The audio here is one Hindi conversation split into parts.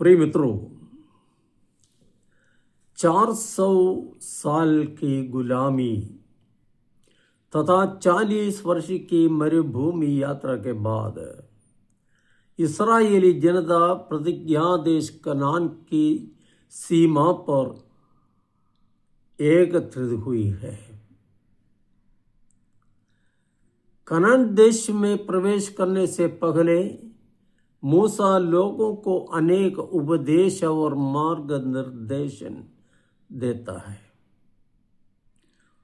प्रिय मित्रों, 400 साल की गुलामी तथा 40 वर्ष की मरुभूमि यात्रा के बाद इस्राएली जनता प्रतिज्ञा देश कनान की सीमा पर एकत्रित हुई है। कनान देश में प्रवेश करने से पहले मूसा लोगों को अनेक उपदेश और मार्गनिर्देशन देता है।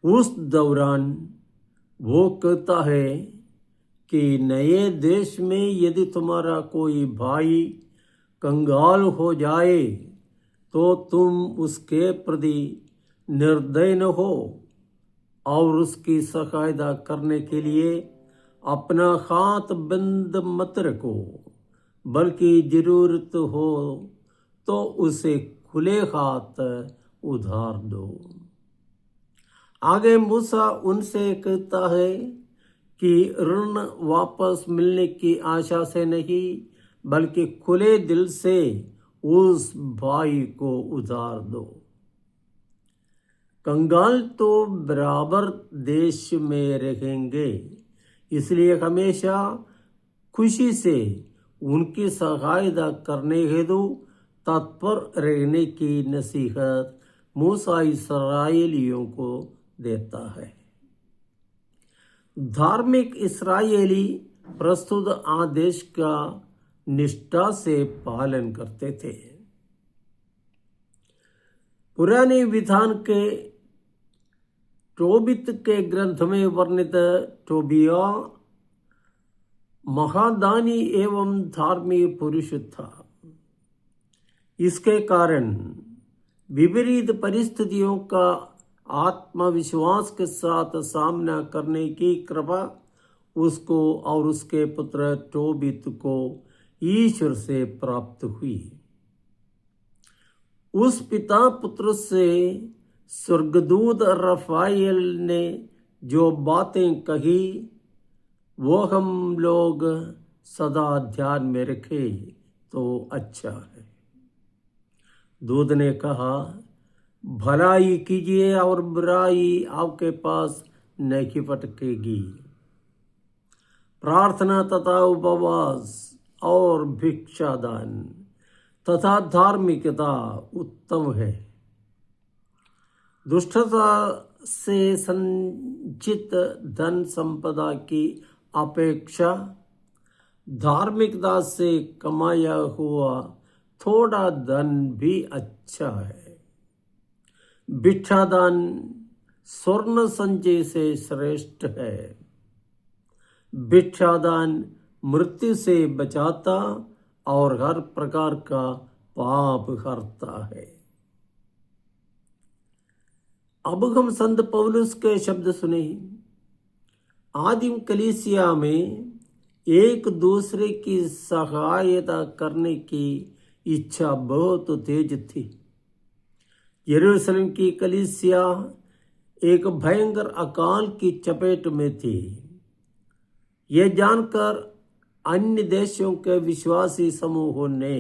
उस दौरान वो कहता है कि नए देश में यदि तुम्हारा कोई भाई कंगाल हो जाए तो तुम उसके प्रति निर्दय न हो और उसकी सहायता करने के लिए अपना हाथ बंद मत रखो, बल्कि जरूरत हो तो उसे खुले हाथ उधार दो। आगे मूसा उनसे कहता है कि ऋण वापस मिलने की आशा से नहीं, बल्कि खुले दिल से उस भाई को उधार दो। कंगाल तो बराबर देश में रहेंगे, इसलिए हमेशा खुशी से उनकी सहायता करने हेतु तत्पर रहने की नसीहत मूसा इस्राएलियों को देता है। धार्मिक इस्राएली प्रस्तुत आदेश का निष्ठा से पालन करते थे। पुराने विधान के टोबित के ग्रंथ में वर्णित टोबिया महादानी एवं धार्मिक पुरुष था। इसके कारण विपरीत परिस्थितियों का आत्मविश्वास के साथ सामना करने की कृपा उसको और उसके पुत्र टोबित को ईश्वर से प्राप्त हुई। उस पिता पुत्र से स्वर्गदूत रफाएल ने जो बातें कही वो हम लोग सदा ध्यान में रखें तो अच्छा है। दूत ने कहा, भलाई कीजिए और बुराई आपके पास नहीं फटकेगी। प्रार्थना तथा उपवास और भिक्षादान तथा धार्मिकता उत्तम है। दुष्टता से संचित धन संपदा की अपेक्षा धार्मिकता से कमाया हुआ थोड़ा धन भी अच्छा है। भिक्षादान स्वर्ण संचय से श्रेष्ठ है। भिक्षादान मृत्यु से बचाता और हर प्रकार का पाप हरता है। अब हम संत पौलुस के शब्द सुने। आदिम कलीसिया में एक दूसरे की सहायता करने की इच्छा बहुत तेज थी। यरूशलेम की कलीसिया एक भयंकर अकाल की चपेट में थी। यह जानकर अन्य देशों के विश्वासी समूहों ने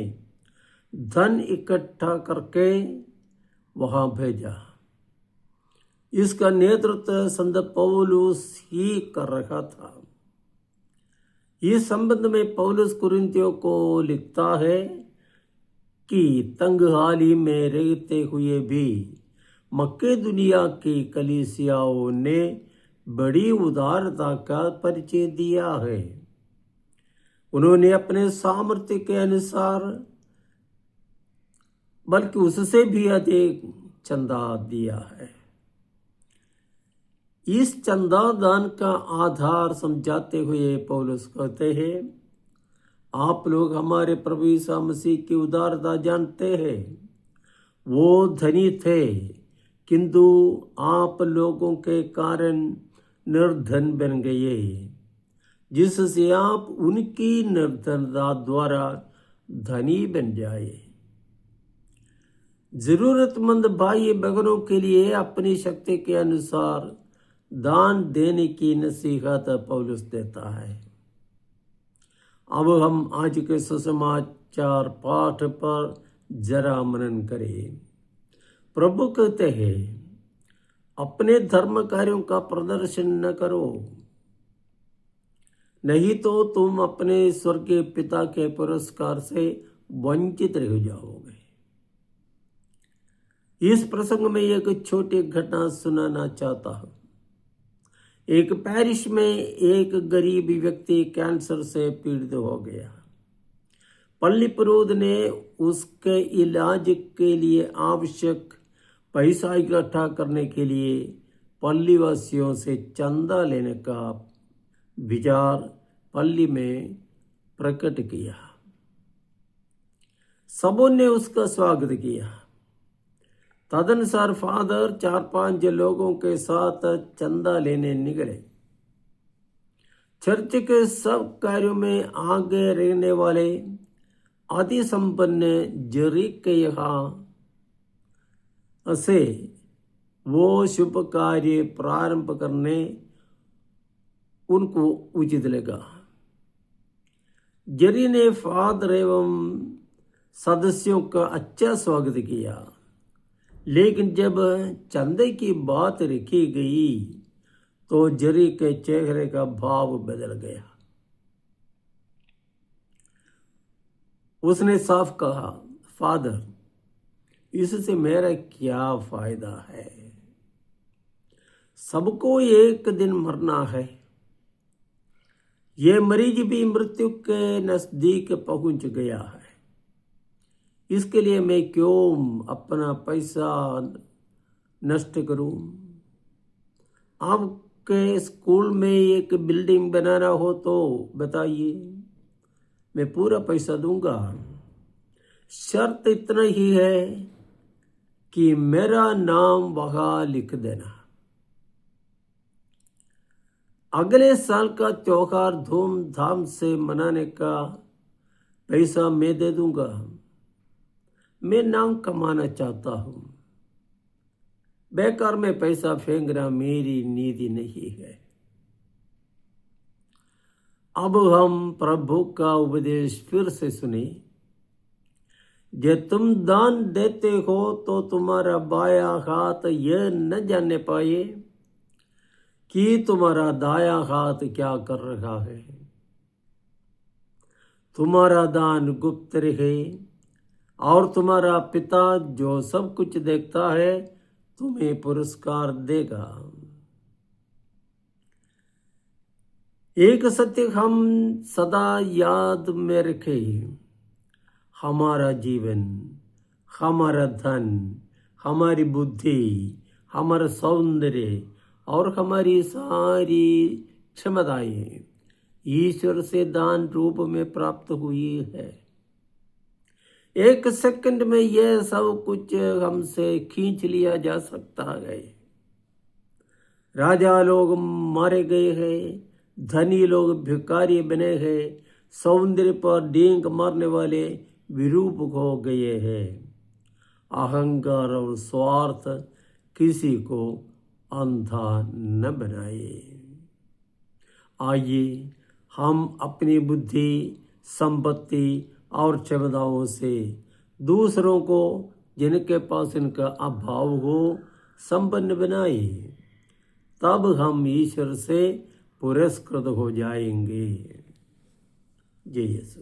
धन इकट्ठा करके वहां भेजा। इसका नेतृत्व संत पौलुस ही कर रहा था। इस संबंध में पौलुस कुरिन्थियों को लिखता है कि तंगहाली में रहते हुए भी मक्केदुनिया की कलीसियाओं ने बड़ी उदारता का परिचय दिया है। उन्होंने अपने सामर्थ्य के अनुसार बल्कि उससे भी अधिक चंदा दिया है। इस चंदा दान का आधार समझाते हुए पौलुस कहते हैं, आप लोग हमारे प्रभु यीशु मसीह की उदारता जानते हैं। वो धनी थे, किंतु आप लोगों के कारण निर्धन बन गए, जिससे आप उनकी निर्धनता द्वारा धनी बन जाए। जरूरतमंद भाई बहनों के लिए अपनी शक्ति के अनुसार दान देने की नसीहत पौलुस देता है। अब हम आज के सुसमाचार पाठ पर जरा मनन करें। प्रभु कहते हैं, अपने धर्म कार्यों का प्रदर्शन न करो, नहीं तो तुम अपने स्वर्गीय पिता के पुरस्कार से वंचित रह जाओगे। इस प्रसंग में एक छोटी घटना सुनाना चाहता हूँ। एक पेरिस में एक गरीब व्यक्ति कैंसर से पीड़ित हो गया। पल्ली पुरोहित ने उसके इलाज के लिए आवश्यक पैसा इकट्ठा करने के लिए पल्ली वासियों से चंदा लेने का विचार पल्ली में प्रकट किया। सबों ने उसका स्वागत किया। तदनुसार फादर 4-5 लोगों के साथ चंदा लेने निकले। चर्च के सब कार्यों में आगे रहने वाले अति संपन्न जरी के यहाँ से वो शुभ कार्य प्रारंभ करने उनको उचित लगा। जरी ने फादर एवं सदस्यों का अच्छा स्वागत किया, लेकिन जब चंदे की बात रखी गई तो जरी के चेहरे का भाव बदल गया। उसने साफ कहा, फादर, इससे मेरा क्या फायदा है? सबको एक दिन मरना है। ये मरीज भी मृत्यु के नजदीक पहुंच गया है। इसके लिए मैं क्यों अपना पैसा नष्ट करूं? आपके स्कूल में एक बिल्डिंग बनाना हो तो बताइए, मैं पूरा पैसा दूंगा। शर्त इतना ही है कि मेरा नाम वहां लिख देना। अगले साल का त्योहार धूमधाम से मनाने का पैसा मैं दे दूंगा। मैं नाम कमाना चाहता हूं। बेकार में पैसा फेंकना मेरी नीति नहीं है। अब हम प्रभु का उपदेश फिर से सुने। जब तुम दान देते हो तो तुम्हारा बायां हाथ यह न जानने पाए कि तुम्हारा दायां हाथ क्या कर रहा है। तुम्हारा दान गुप्त रहे और तुम्हारा पिता जो सब कुछ देखता है तुम्हें पुरस्कार देगा। एक सत्य हम सदा याद में रखें, हमारा जीवन, हमारा धन, हमारी बुद्धि, हमारा सौंदर्य और हमारी सारी क्षमताएं ईश्वर से दान रूप में प्राप्त हुई है। एक सेकंड में यह सब कुछ हमसे खींच लिया जा सकता है। राजा लोग मारे गए हैं, धनी लोग भिखारी बने हैं, सौंदर्य पर डींग मारने वाले विरूप हो गए हैं। अहंकार और स्वार्थ किसी को अंधा न बनाए। आइए हम अपनी बुद्धि, संपत्ति और क्षमताओं से दूसरों को जिनके पास इनका अभाव हो संपन्न बनाए। तब हम ईश्वर से पुरस्कृत हो जाएंगे। जय यीशु।